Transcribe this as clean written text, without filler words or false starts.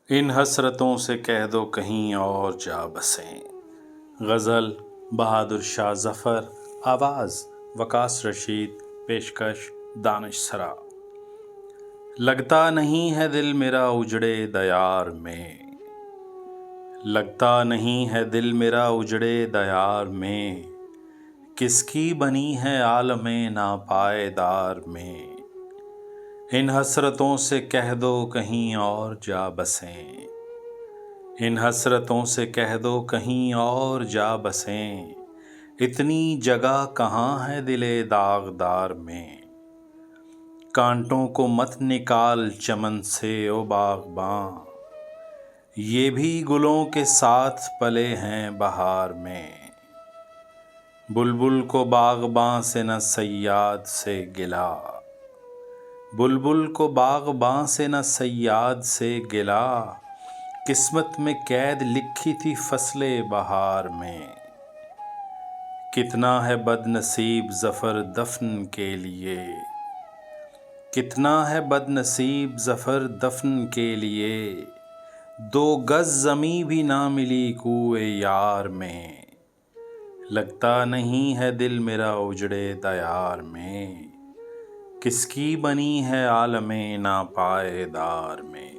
ان حسرتوں سے کہہ دو کہیں اور جا بسیں۔ غزل بہادر شاہ ظفر، آواز وکاس رشید، پیشکش دانش سرا۔ لگتا نہیں ہے دل میرا اجڑے دیار میں، لگتا نہیں ہے دل میرا اجڑے دیار میں، کس کی بنی ہے عالم ناپائیدار میں۔ ان حسرتوں سے کہہ دو کہیں اور جا بسیں، ان حسرتوں سے کہہ دو کہیں اور جا بسیں، اتنی جگہ کہاں ہے دل داغدار میں۔ کانٹوں کو مت نکال چمن سے او باغباں، یہ بھی گلوں کے ساتھ پلے ہیں بہار میں۔ بلبل کو باغباں سے نہ صیاد سے گلہ، بلبل کو باغباں سے نہ صیاد سے گلہ، قسمت میں قید لکھی تھی فصل بہار میں۔ کتنا ہے بد نصیب ظفر دفن کے لیے، کتنا ہے بد نصیب ظفر دفن کے لیے، دو گز زمیں بھی نہ ملی کوئے یار میں۔ لگتا نہیں ہے دل میرا اجڑے دیار میں، کس کی بنی ہے عالم ناپائیدار میں۔